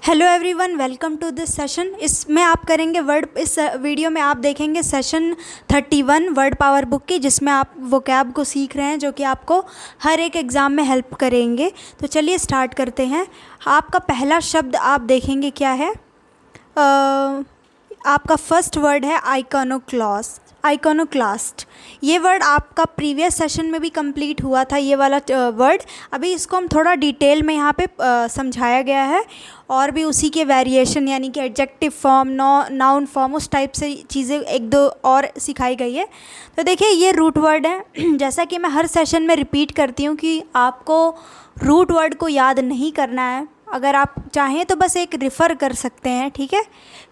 Hello everyone, welcome to this session. इसमें आप करेंगे इस वीडियो में आप देखेंगे सेशन 31 वर्ड पावर बुक की, जिसमें आप वोकैब को सीख रहे हैं, जो कि आपको हर एक एग्ज़ाम में हेल्प करेंगे। तो चलिए स्टार्ट करते हैं। आपका पहला शब्द आप देखेंगे क्या है। आपका फर्स्ट वर्ड है आइकोनोक्लास्ट। ये वर्ड आपका प्रीवियस सेशन में भी कंप्लीट हुआ था, ये वाला वर्ड। अभी इसको हम थोड़ा डिटेल में यहाँ पे समझाया गया है, और भी उसी के वेरिएशन यानी कि एडजेक्टिव फॉर्म, नाउन फॉर्म, उस टाइप से चीज़ें एक दो और सिखाई गई है। तो देखिए, ये रूट वर्ड है। जैसा कि मैं हर सेशन में रिपीट करती हूँ कि आपको रूट वर्ड को याद नहीं करना है। अगर आप चाहें तो बस एक रिफ़र कर सकते हैं, ठीक है।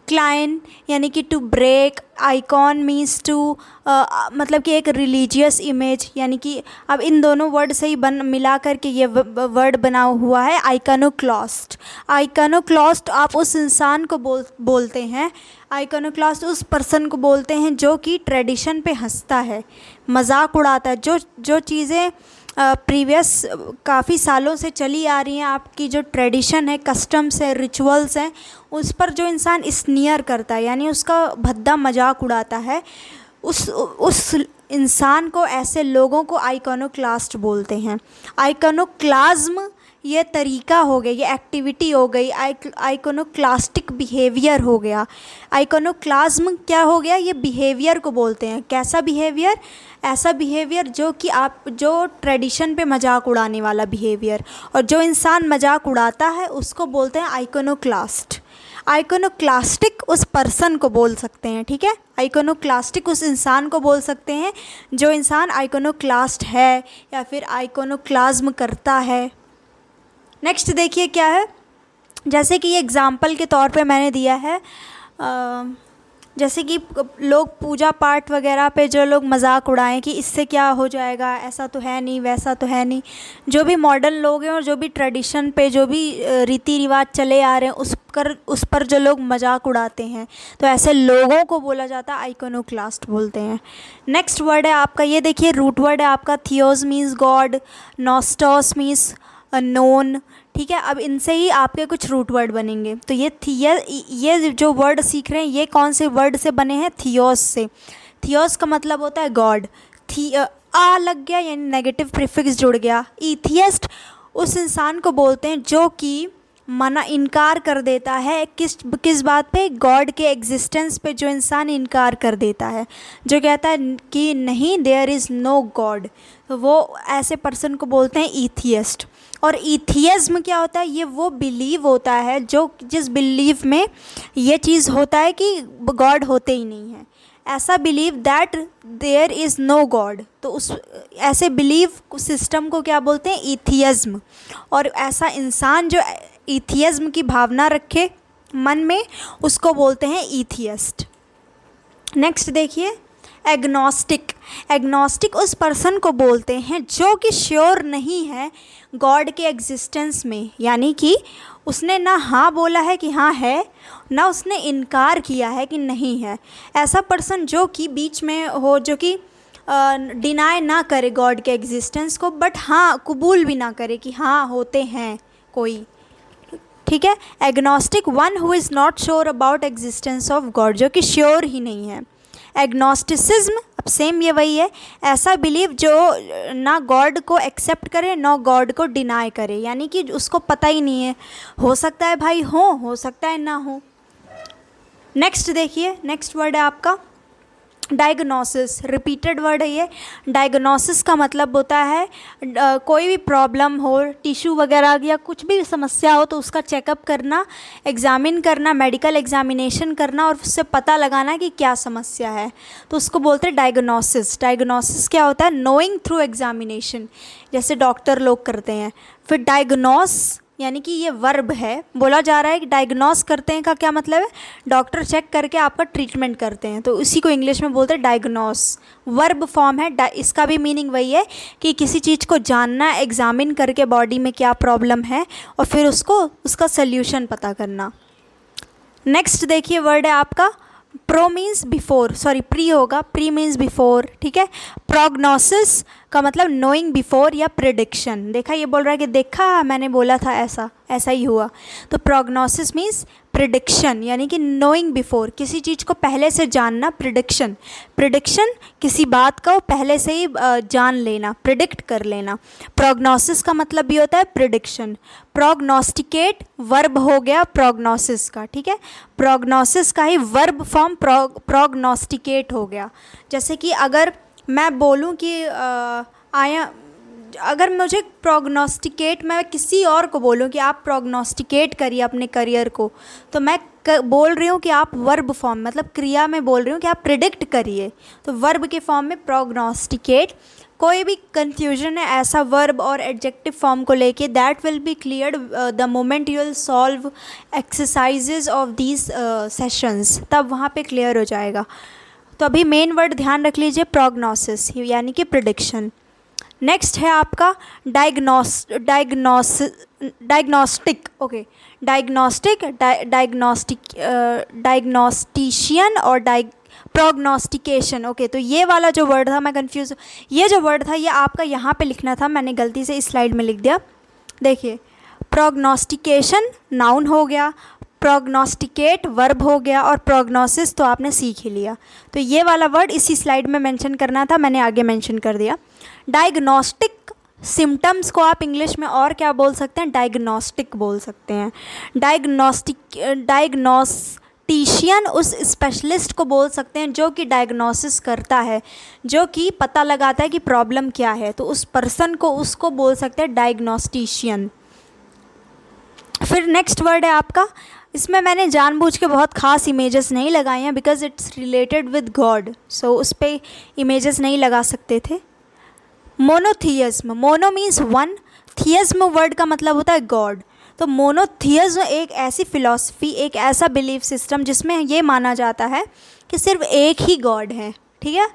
क्लाइन यानी कि to break, icon means to मतलब कि एक रिलीजियस इमेज, यानी कि अब इन दोनों वर्ड से ही मिला करके ये वर्ड बना हुआ है आइकोनोक्लास्ट। आइकोनोक्लास्ट आप उस इंसान को बोलते हैं, आइकोनोक्लास्ट उस पर्सन को बोलते हैं जो कि ट्रेडिशन पे हंसता है, मजाक उड़ाता है। जो चीज़ें प्रीवियस काफ़ी सालों से चली आ रही हैं, आपकी जो ट्रेडिशन है, कस्टम्स है, रिचुअल्स हैं, उस पर जो इंसान स्नीयर करता है यानी उसका भद्दा मजाक उड़ाता है, उस इंसान को, ऐसे लोगों को आइकोनोक्लास्ट बोलते हैं। आइकोनोक्लाज्म ये तरीका हो गया, ये एक्टिविटी हो गई, आइकोनोक्लास्टिक बिहेवियर हो गया। आइकोनोक्लाज्म क्या हो गया, ये बिहेवियर को बोलते हैं। कैसा बिहेवियर? ऐसा बिहेवियर जो ट्रेडिशन पे मजाक उड़ाने वाला बिहेवियर, और जो इंसान मजाक उड़ाता है उसको बोलते हैं आइकोनोक्लास्ट। आइकोनोक्लास्टिक उस पर्सन को बोल सकते हैं, ठीक है। आइकोनोक्लास्टिक उस इंसान को बोल सकते हैं जो इंसान आइकोनोक्लास्ट है या फिर आइकोनोक्लाज्म करता है। नेक्स्ट देखिए क्या है। जैसे कि ये एग्ज़ाम्पल के तौर पे मैंने दिया है, जैसे कि लोग पूजा पाठ वगैरह पे जो लोग मजाक उड़ाएं कि इससे क्या हो जाएगा, ऐसा तो है नहीं, वैसा तो है नहीं। जो भी मॉडर्न लोग हैं और जो भी ट्रेडिशन पे जो भी रीति रिवाज चले आ रहे हैं उस पर जो लोग मजाक उड़ाते हैं, तो ऐसे लोगों को बोला जाता है आइकोनोक्लास्ट बोलते हैं। नेक्स्ट वर्ड है आपका, ये देखिए रूट वर्ड है आपका theos means God, gnostos means known, ठीक है। अब इनसे ही आपके कुछ रूट वर्ड बनेंगे। तो ये जो वर्ड सीख रहे हैं ये कौन से वर्ड से बने हैं? थियोस से। थियोस का मतलब होता है गॉड। आ लग गया यानी नेगेटिव प्रीफिक्स जुड़ गया। एथियस्ट उस इंसान को बोलते हैं जो कि इनकार कर देता है किस बात पे? गॉड के एग्जिस्टेंस पे जो इंसान इनकार कर देता है, जो कहता है कि नहीं, देयर इज़ नो गॉड, तो वो ऐसे पर्सन को बोलते हैं एथियस्ट। और एथियज्म क्या होता है? ये वो बिलीव होता है जिस बिलीव में ये चीज़ होता है कि गॉड होते ही नहीं है। ऐसा believe that there is no god, तो उस ऐसे बिलीव सिस्टम को क्या बोलते हैं? एथियज्म। और ऐसा इंसान जो एथियज्म की भावना रखे मन में, उसको बोलते हैं एथियस्ट। नेक्स्ट देखिए एग्नोस्टिक। एग्नोस्टिक उस पर्सन को बोलते हैं जो कि श्योर नहीं है गॉड के एग्जिस्टेंस में, यानी कि उसने ना हाँ बोला है कि हाँ है, ना उसने इनकार किया है कि नहीं है। ऐसा पर्सन जो कि बीच में हो, जो कि डिनाई ना करे गॉड के एग्जिस्टेंस को, बट हाँ कबूल भी ना करे कि हाँ होते हैं कोई, ठीक है। Agnostic one who is not sure about existence of God, जो कि श्योर ही नहीं है। एग्नोस्टिसिज्म अब सेम ये वही है, ऐसा बिलीव जो ना गॉड को एक्सेप्ट करे ना गॉड को डिनाई करे, यानी कि उसको पता ही नहीं है, हो सकता है भाई हो सकता है ना हो। नेक्स्ट देखिए, नेक्स्ट वर्ड है आपका डायग्नोसिस। रिपीटेड वर्ड है ये। डायग्नोसिस का मतलब होता है कोई भी प्रॉब्लम हो, टिश्यू वगैरह या कुछ भी समस्या हो, तो उसका चेकअप करना, एग्ज़ामिन करना, मेडिकल एग्जामिनेशन करना और उससे पता लगाना कि क्या समस्या है, तो उसको बोलते हैं डायग्नोसिस। डायग्नोसिस क्या होता है? नोइंग थ्रू एग्जामिनेशन, जैसे डॉक्टर लोग करते हैं। फिर डायग्नोस यानी कि ये वर्ब है, बोला जा रहा है कि डायग्नोस करते हैं का क्या मतलब है? डॉक्टर चेक करके आपका ट्रीटमेंट करते हैं, तो उसी को इंग्लिश में बोलते हैं डायग्नोस। वर्ब फॉर्म है। इसका भी मीनिंग वही है कि किसी चीज़ को जानना, एग्जामिन करके बॉडी में क्या प्रॉब्लम है और फिर उसका सल्यूशन पता करना। नेक्स्ट देखिए वर्ड है आपका pro means before, sorry pre होगा, प्री मीन्स बिफोर, ठीक है। प्रोग्नोसिस का मतलब नोइंग बिफोर या प्रिडिक्शन। देखा, ये बोल रहा है कि देखा मैंने बोला था ऐसा ऐसा ही हुआ। तो प्रोग्नोसिस मीन्स प्रिडिक्शन, यानी कि नोइंग बिफोर, किसी चीज़ को पहले से जानना। प्रिडिक्शन, प्रिडिक्शन किसी बात का पहले से ही जान लेना, प्रिडिक्ट कर लेना। प्रोग्नोसिस का मतलब भी होता है प्रिडिक्शन। प्रोग्नोस्टिकेट वर्ब हो गया प्रोग्नोसिस का, ठीक है। प्रोग्नोसिस का ही वर्ब फॉर्म प्रोग्नोस्टिकेट हो गया। जैसे कि अगर मैं बोलूं कि अगर मुझे प्रोग्नोस्टिकेट, मैं किसी और को बोलूं कि आप प्रोग्नोस्टिकेट करिए अपने करियर को, तो मैं बोल रही हूँ कि आप वर्ब फॉर्म, मतलब क्रिया में बोल रही हूँ कि आप प्रिडिक्ट करिए, तो वर्ब के फॉर्म में प्रोग्नोस्टिकेट। कोई भी कन्फ्यूजन है ऐसा वर्ब और एडजेक्टिव फॉर्म को लेके, that will be cleared the moment you will solve exercises of these sessions, तब वहाँ पे क्लियर हो जाएगा। तो अभी मेन वर्ड ध्यान रख लीजिए, प्रोग्नोसिस यानी कि प्रिडिक्शन। नेक्स्ट है आपका डायग्नोस्टिक। ओके, डायग्नोस्टिक, डायग्नोस्टिशियन और प्रोग्नोस्टिकेशन। ओके, तो ये वाला जो वर्ड था, मैं कंफ्यूज, ये जो वर्ड था ये आपका यहाँ पे लिखना था, मैंने गलती से इस स्लाइड में लिख दिया। देखिए, प्रोग्नोस्टिकेशन नाउन हो गया, प्रोग्नोस्टिकेट वर्ब हो गया, और प्रोग्नोसिस तो आपने सीख ही लिया। तो ये वाला वर्ड इसी स्लाइड में मेंशन करना था, मैंने आगे मेंशन कर दिया। डायग्नोस्टिक सिम्टम्स को आप इंग्लिश में और क्या बोल सकते हैं? डायग्नोस्टिक बोल सकते हैं। डायग्नोस्टिशियन उस स्पेशलिस्ट को बोल सकते हैं जो कि डायग्नोसिस करता है, जो कि पता लगाता है कि प्रॉब्लम क्या है, तो उस पर्सन को, उसको बोल सकते हैं डायग्नोस्टिशियन। फिर नेक्स्ट वर्ड है आपका, इसमें मैंने जानबूझ के बहुत ख़ास इमेजेस नहीं लगाए हैं because it's related with God, so उस पर इमेजेस नहीं लगा सकते थे। Monotheism, mono means one, theism word का मतलब होता है गॉड। तो मोनोथियज्म एक ऐसी फिलॉसफी, एक ऐसा बिलीफ सिस्टम जिसमें ये माना जाता है कि सिर्फ एक ही गॉड है, ठीक है।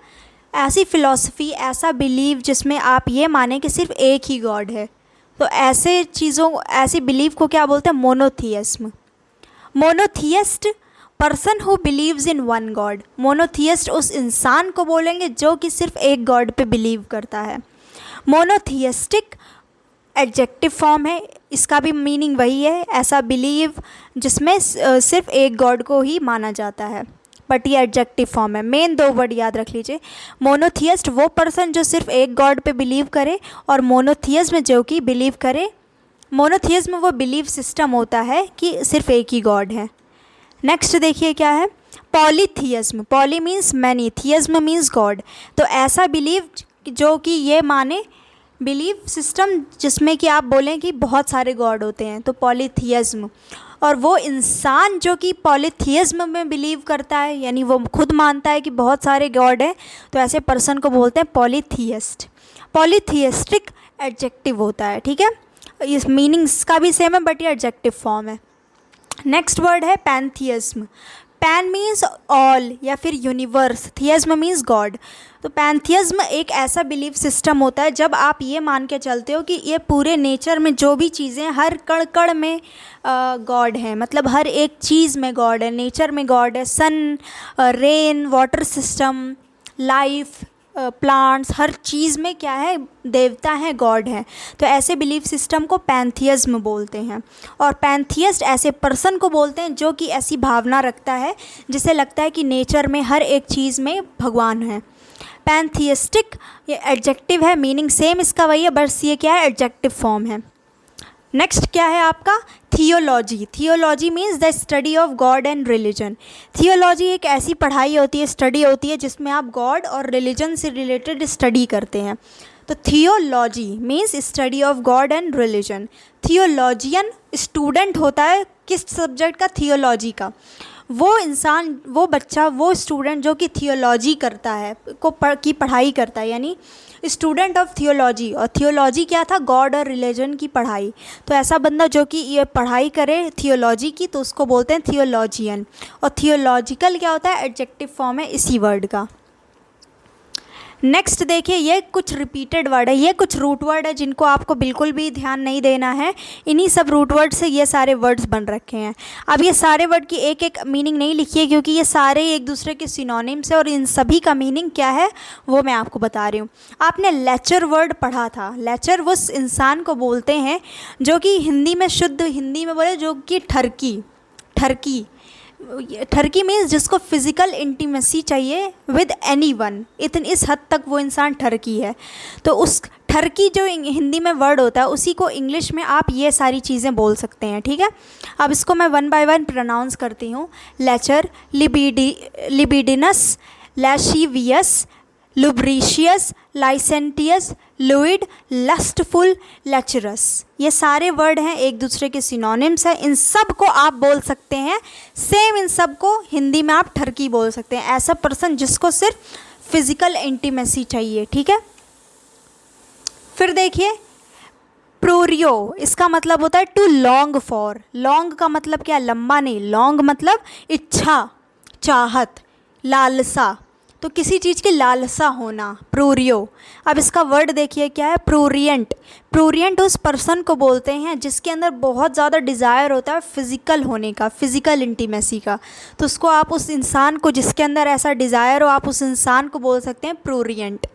ऐसी फिलॉसफी, ऐसा बिलीव जिसमें आप ये माने कि सिर्फ एक ही गॉड है, तो ऐसे चीज़ों, ऐसी बिलीव को क्या बोलते हैं? Monotheism. Monotheist, person who believes in one God. Monotheist उस इंसान को बोलेंगे जो कि सिर्फ एक गॉड पे बिलीव करता है। मोनोथियस्टिक एडजेक्टिव फॉर्म है, इसका भी मीनिंग वही है, ऐसा बिलीव जिसमें सिर्फ एक गॉड को ही माना जाता है, बट ये एडजेक्टिव फॉर्म है। मेन दो वर्ड याद रख लीजिए, मोनोथियस्ट वो पर्सन जो सिर्फ एक गॉड पे बिलीव करे, और मोनोथियज्म जो कि बिलीव करे। मोनोथियज्म वो बिलीव सिस्टम होता है कि सिर्फ एक ही गॉड है। नेक्स्ट देखिए क्या है, polytheism. Poly means many, theism means God. तो ऐसा बिलीव जो कि ये माने, बिलीव सिस्टम जिसमें कि आप बोलें कि बहुत सारे गॉड होते हैं, तो पॉलीथियज्म। और वो इंसान जो कि पॉलीथियज्म में बिलीव करता है, यानी वो खुद मानता है कि बहुत सारे गॉड हैं, तो ऐसे पर्सन को बोलते हैं पॉलीथियस्ट। पॉलीथियस्टिक एडजेक्टिव होता है, ठीक है। इस मीनिंग्स का भी सेम है, बट ये एडजेक्टिव फॉर्म है। नेक्स्ट वर्ड है पैंथियज्म। पैन मीन्स ऑल या फिर यूनिवर्स, थियज्म मीन्स गॉड। तो पैंथियज्म एक ऐसा बिलीफ सिस्टम होता है जब आप ये मान के चलते हो कि ये पूरे नेचर में जो भी चीज़ें, हर कण कण में गॉड है, मतलब हर एक चीज़ में गॉड है, नेचर में गॉड है। Sun, rain, water system, life, plants, हर चीज़ में क्या है? देवता है, गॉड है। तो ऐसे बिलीफ सिस्टम को पैंथियज्म बोलते हैं। और पैंथियस्ट ऐसे पर्सन को बोलते हैं जो कि ऐसी भावना रखता है जिसे लगता है कि नेचर में हर एक चीज़ में भगवान है। पैंथियस्टिक ये एडजेक्टिव है, मीनिंग सेम इसका वही है, बस ये क्या है? एडजेक्टिव फॉर्म है। नेक्स्ट क्या है आपका? Theology. Theology means the study of God and religion. Theology एक ऐसी पढ़ाई होती है, स्टडी होती है, जिसमें आप गॉड और रिलीजन से रिलेटेड स्टडी करते हैं। तो theology means study of God and religion. Theologian student होता है किस सब्जेक्ट का? थियोलॉजी का। वो इंसान, वो बच्चा, वो स्टूडेंट जो कि थियोलॉजी करता है, की पढ़ाई करता है, यानी स्टूडेंट ऑफ थियोलॉजी। और थियोलॉजी क्या था? गॉड और रिलीजन की पढ़ाई। तो ऐसा बंदा जो कि ये पढ़ाई करे थियोलॉजी की, तो उसको बोलते हैं थियोलॉजियन। और थियोलॉजिकल क्या होता है? एडजेक्टिव फॉर्म है इसी वर्ड का। नेक्स्ट देखिए, ये कुछ रिपीटेड वर्ड है, ये कुछ रूट वर्ड है जिनको आपको बिल्कुल भी ध्यान नहीं देना है। इन्हीं सब रूट वर्ड से ये सारे वर्ड्स बन रखे हैं। अब ये सारे वर्ड की एक एक मीनिंग नहीं लिखी है क्योंकि ये सारे एक दूसरे के सिनोनिम्स है और इन सभी का मीनिंग क्या है वो मैं आपको बता रही हूँ। आपने लेचर वर्ड पढ़ा था। लेचर वो उस इंसान को बोलते हैं जो कि हिंदी में, शुद्ध हिंदी में बोले, जो कि ठरकी मीन्स जिसको फिज़िकल इंटीमेसी चाहिए विद एनी वन, इस हद तक वो इंसान ठरकी है। तो उस ठरकी जो हिंदी में वर्ड होता है उसी को इंग्लिश में आप ये सारी चीज़ें बोल सकते हैं, ठीक है। अब इसको मैं वन बाय वन प्रोनाउंस करती हूँ। लेचर, लिबिडिनस, लैशिवियस, लुब्रिशियस, लाइसेंटियस, लुइड, लस्टफुल, लेचरस। ये सारे वर्ड हैं, एक दूसरे के सिनोनिम्स हैं। इन सब को आप बोल सकते हैं सेम, इन सब को हिंदी में आप ठरकी बोल सकते हैं। ऐसा पर्सन जिसको सिर्फ फिज़िकल इंटीमेसी चाहिए, ठीक है। फिर देखिए प्रोरियो, इसका मतलब होता है टू लॉन्ग फॉर। लॉन्ग का मतलब क्या? लंबा नहीं, लॉन्ग मतलब इच्छा, चाहत, लालसा। तो किसी चीज़ की लालसा होना, प्रोरियो। अब इसका वर्ड देखिए क्या है? प्रोरिएंट। प्रोरिएंट उस पर्सन को बोलते हैं जिसके अंदर बहुत ज़्यादा डिज़ायर होता है फिज़िकल होने का, फिज़िकल इंटीमेसी का। तो उसको आप, उस इंसान को जिसके अंदर ऐसा डिज़ायर हो, आप उस इंसान को बोल सकते हैं प्रोरिएंट।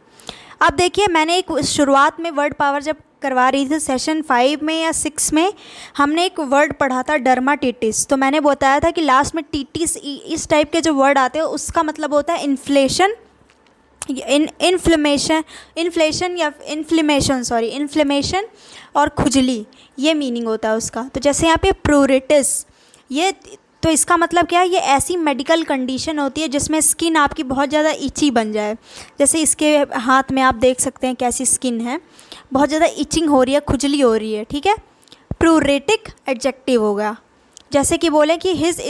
अब देखिए, मैंने एक शुरुआत में वर्ड पावर जब करवा रही थी सेशन 5 में या 6 में, हमने एक वर्ड पढ़ा था डर्माटिटिस। तो मैंने बताया था कि लास्ट में टीटिस, इस टाइप के जो वर्ड आते हैं उसका मतलब होता है इन्फ्लेशन, इन्फ्लेमेशन और खुजली, ये मीनिंग होता है उसका। तो जैसे यहाँ पे प्रोरिटिस, ये तो इसका मतलब क्या है? ये ऐसी मेडिकल कंडीशन होती है जिसमें स्किन आपकी बहुत ज़्यादा इची बन जाए। जैसे इसके हाथ में आप देख सकते हैं कैसी स्किन है, बहुत ज़्यादा इचिंग हो रही है, खुजली हो रही है, ठीक है। प्रोरेटिक एडजेक्टिव होगा। जैसे कि बोले कि हिज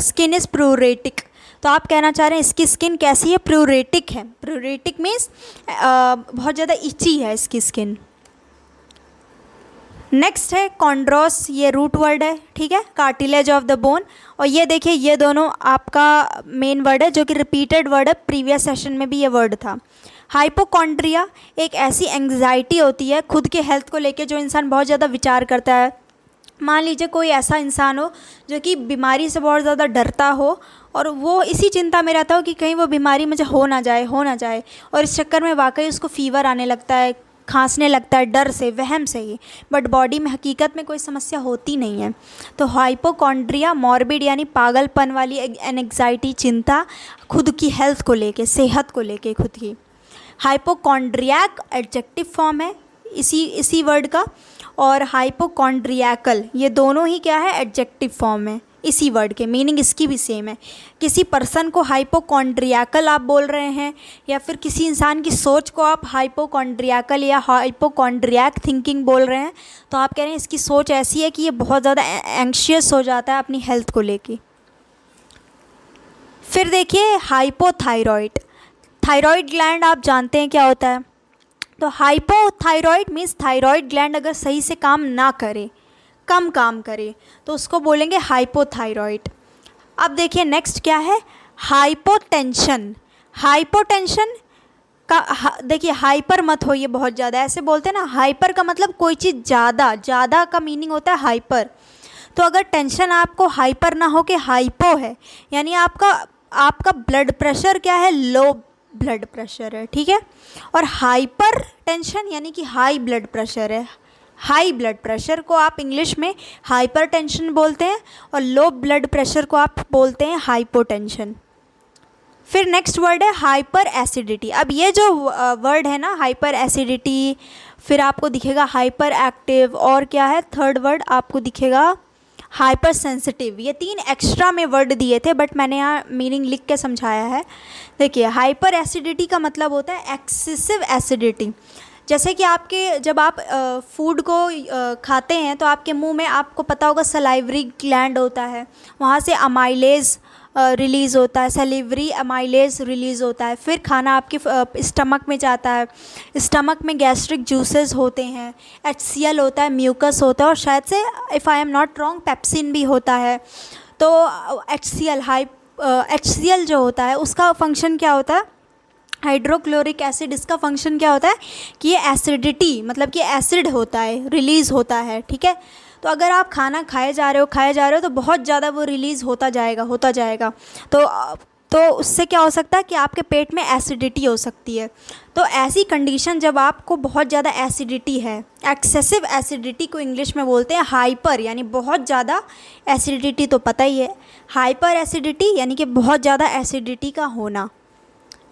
स्किन इज़ प्रोरेटिक, तो आप कहना चाह रहे हैं इसकी स्किन कैसी है? प्रोरेटिक है। प्रोरेटिक मीन्स बहुत ज़्यादा इची है इसकी स्किन। नेक्स्ट है कॉन्ड्रोस, ये रूट वर्ड है, ठीक है, कार्टिलेज ऑफ द बोन। और ये देखिए, ये दोनों आपका मेन वर्ड है जो कि रिपीटेड वर्ड है, प्रीवियस सेशन में भी ये वर्ड था। हाइपोकॉन्ड्रिया एक ऐसी एंग्जाइटी होती है खुद के हेल्थ को लेके, जो इंसान बहुत ज़्यादा विचार करता है। मान लीजिए कोई ऐसा इंसान हो जो कि बीमारी से बहुत ज़्यादा डरता हो और वो इसी चिंता में रहता हो कि कहीं वो बीमारी मुझे हो ना जाए, और इस चक्कर में वाकई उसको फीवर आने लगता है, खांसने लगता है, डर से, वहम से ही, बट बॉडी में हकीकत में कोई समस्या होती नहीं है। तो हाइपोकॉन्ड्रिया मॉर्बिड यानी पागलपन वाली एंग्जाइटी, चिंता खुद की हेल्थ को लेके, सेहत को लेके खुद की। हाइपोकॉन्ड्रियक एडजेक्टिव फॉर्म है इसी वर्ड का, और हाइपोकॉन्ड्रियकल, ये दोनों ही क्या है? एडजेक्टिव फॉर्म है इसी वर्ड के। मीनिंग इसकी भी सेम है। किसी पर्सन को हाइपोकॉन्ड्रियकल आप बोल रहे हैं, या फिर किसी इंसान की सोच को आप हाइपोकॉन्ड्रियकल या हाइपोकॉन्ड्रियक थिंकिंग बोल रहे हैं, तो आप कह रहे हैं इसकी सोच ऐसी है कि ये बहुत ज़्यादा एंग्शियस हो जाता है अपनी हेल्थ को लेके। फिर देखिए हाइपोथायरॉइड। थायरॉइड ग्लैंड आप जानते हैं क्या होता है? तो हाइपोथायरॉइड मीन्स थायरॉइड ग्लैंड अगर सही से काम ना करे, कम काम करे, तो उसको बोलेंगे हाइपोथायरॉइड। अब देखिए नेक्स्ट क्या है? हाइपोटेंशन। हाइपोटेंशन का देखिए, हाइपर मत होइए बहुत ज़्यादा, ऐसे बोलते हैं ना, हाइपर का मतलब कोई चीज़ ज़्यादा का मीनिंग होता है हाइपर। तो अगर टेंशन आपको हाइपर ना हो के हाइपो है, यानी आपका ब्लड प्रेशर क्या है? लो ब्लड प्रेशर है, ठीक है। और हाइपर टेंशन यानी कि हाई ब्लड प्रेशर है। हाई ब्लड प्रेशर को आप इंग्लिश में हाइपर टेंशन बोलते हैं, और लो ब्लड प्रेशर को आप बोलते हैं हाइपोटेंशन। फिर नेक्स्ट वर्ड है हाइपर एसिडिटी। अब ये जो वर्ड है ना, हाइपर एसिडिटी, फिर आपको दिखेगा हाइपर एक्टिव, और क्या है थर्ड वर्ड आपको दिखेगा? Hyper sensitive. ये 3 एक्स्ट्रा में वर्ड दिए थे, बट मैंने यहाँ मीनिंग लिख के समझाया है। देखिए, हाइपर एसिडिटी का मतलब होता है एक्सेसिव एसिडिटी। जैसे कि जब आप फूड को खाते हैं तो आपके मुंह में, आपको पता होगा, सलाइवरी ग्लैंड होता है, वहाँ से अमाइलेज रिलीज़ होता है, सलीवरी अमाइलेज रिलीज़ होता है। फिर खाना आपके स्टमक में जाता है, स्टमक में गैस्ट्रिक जूसेस होते हैं, HCl होता है, म्यूकस होता है, और शायद से if I am not wrong pepsin भी होता है। तो HCl जो होता है उसका फंक्शन क्या होता है? हाइड्रोक्लोरिक एसिड, इसका फंक्शन क्या होता है कि ये एसिडिटी, मतलब कि एसिड होता है, रिलीज़ होता है, ठीक है। तो अगर आप खाना खाए जा रहे हो तो बहुत ज़्यादा वो रिलीज़ होता जाएगा। तो उससे क्या हो सकता है कि आपके पेट में एसिडिटी हो सकती है। तो ऐसी कंडीशन जब आपको बहुत ज़्यादा एसिडिटी है, एक्सेसिव एसिडिटी को इंग्लिश में बोलते हैं हाइपर, यानी बहुत ज़्यादा एसिडिटी, तो पता ही है हाइपर एसिडिटी यानी कि बहुत ज़्यादा एसिडिटी का होना।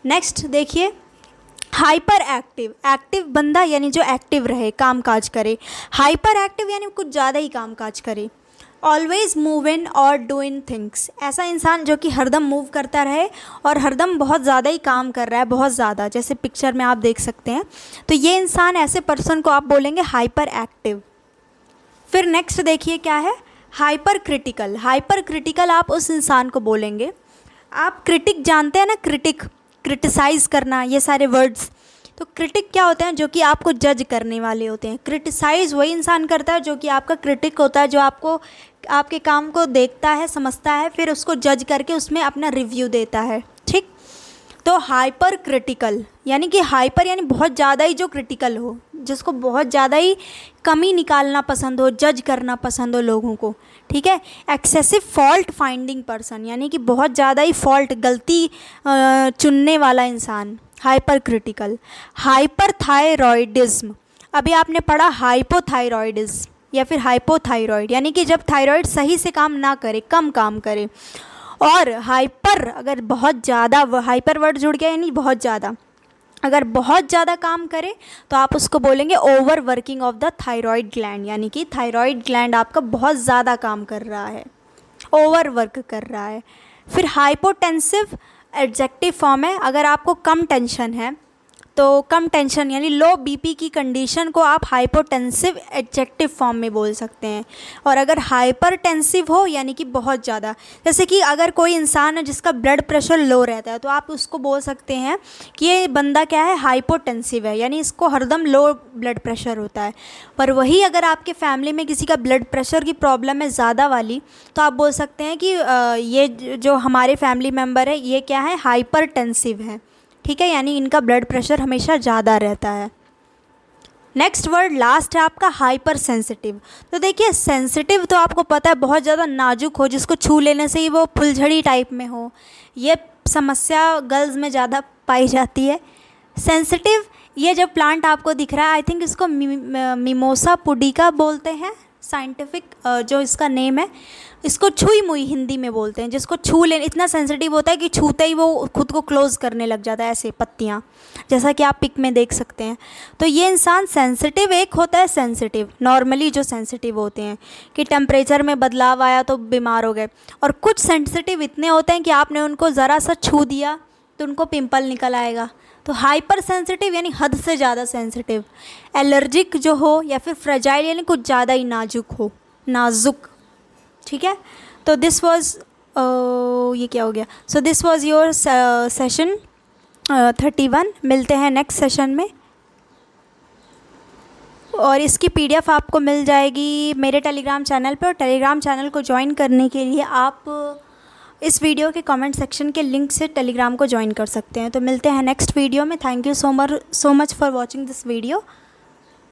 नेक्स्ट देखिए, हाइपर एक्टिव, एक्टिव बंदा यानी जो एक्टिव रहे, काम काज करे। हाइपर एक्टिव यानी कुछ ज़्यादा ही काम काज करे। ऑलवेज मूव इन और डू इन थिंग्स, ऐसा इंसान जो कि हरदम मूव करता रहे और हरदम बहुत ज़्यादा ही काम कर रहा है, बहुत ज़्यादा, जैसे पिक्चर में आप देख सकते हैं। तो ये इंसान, ऐसे पर्सन को आप बोलेंगे हाइपर एक्टिव। फिर नेक्स्ट देखिए क्या है, हाइपर क्रिटिकल। हाइपर क्रिटिकल आप उस इंसान को बोलेंगे, आप क्रिटिक जानते हैं ना, क्रिटिसाइज़ करना, ये सारे वर्ड्स। तो क्रिटिक क्या होते हैं, जो कि आपको जज करने वाले होते हैं। क्रिटिसाइज़ वही इंसान करता है जो कि आपका क्रिटिक होता है, जो आपको आपके काम को देखता है, समझता है, फिर उसको जज करके उसमें अपना रिव्यू देता है, ठीक। तो हाइपर क्रिटिकल यानी कि हाइपर यानी बहुत ज़्यादा ही जो क्रिटिकल हो, जिसको बहुत ज़्यादा ही कमी निकालना पसंद हो, जज करना पसंद हो लोगों को, ठीक है। एक्सेसिव फॉल्ट फाइंडिंग पर्सन यानी कि बहुत ज़्यादा ही फॉल्ट, गलती चुनने वाला इंसान, हाइपर क्रिटिकल। हाइपर थायरॉयडिज्म, अभी आपने पढ़ा हाइपोथायरॉयडिज्म या फिर हाइपोथायरॉयड, यानी कि जब थायराइड सही से काम ना करे, कम काम करे। और हाइपर, अगर बहुत ज़्यादा, हाइपर वर्ड जुड़ गया यानी बहुत ज़्यादा, अगर बहुत ज़्यादा काम करे तो आप उसको बोलेंगे over working of the thyroid gland, यानी कि थायराइड ग्लैंड आपका बहुत ज़्यादा काम कर रहा है, ओवर वर्क कर रहा है। फिर हाइपोटेंसिव एडजेक्टिव फॉर्म है, अगर आपको कम टेंशन है तो कम टेंशन यानी लो बीपी की कंडीशन को आप हाइपोटेंसिव एडजेक्टिव फॉर्म में बोल सकते हैं। और अगर हाइपरटेंसिव हो यानी कि बहुत ज़्यादा, जैसे कि अगर कोई इंसान है जिसका ब्लड प्रेशर लो रहता है तो आप उसको बोल सकते हैं कि ये बंदा क्या है, हाइपोटेंसिव है, यानी इसको हरदम लो ब्लड प्रेशर होता है। पर वही अगर आपके फैमिली में किसी का ब्लड प्रेशर की प्रॉब्लम है ज़्यादा वाली, तो आप बोल सकते हैं कि ये जो हमारे फैमिली मेम्बर है ये क्या है, हाइपरटेंसिव है, ठीक है, यानी इनका ब्लड प्रेशर हमेशा ज़्यादा रहता है। नेक्स्ट वर्ड लास्ट है आपका हाइपर सेंसिटिव। तो देखिए सेंसिटिव तो आपको पता है बहुत ज़्यादा नाजुक हो, जिसको छू लेने से ही वो फुलझड़ी टाइप में हो, ये समस्या गर्ल्स में ज़्यादा पाई जाती है। सेंसिटिव, ये जब प्लांट आपको दिख रहा है, आई थिंक इसको मिमोसा पुडिका बोलते हैं, साइंटिफिक जो इसका नेम है, इसको छुई मुई हिंदी में बोलते हैं, जिसको छू ले, इतना सेंसिटिव होता है कि छूते ही वो खुद को क्लोज करने लग जाता है, ऐसे पत्तियाँ, जैसा कि आप पिक में देख सकते हैं। तो ये इंसान सेंसिटिव, एक होता है सेंसिटिव नॉर्मली जो सेंसिटिव होते हैं कि टेम्परेचर में बदलाव आया तो बीमार हो गए, और कुछ सेंसिटिव इतने होते हैं कि आपने उनको ज़रा सा छू दिया तो उनको पिंपल निकल आएगा। तो हाइपर सेंसिटिव यानी हद से ज़्यादा सेंसिटिव। एलर्जिक जो हो या फिर फ्रेजाइल यानी कुछ ज़्यादा ही नाजुक, ठीक है। तो दिस वॉज, ये क्या हो गया, so this was your session 31। मिलते हैं नेक्स्ट सेशन में, और इसकी PDF आपको मिल जाएगी मेरे टेलीग्राम चैनल पे। और टेलीग्राम चैनल को ज्वाइन करने के लिए आप इस वीडियो के कमेंट सेक्शन के लिंक से टेलीग्राम को ज्वाइन कर सकते हैं। तो मिलते हैं नेक्स्ट वीडियो में। Thank you so much for watching this video.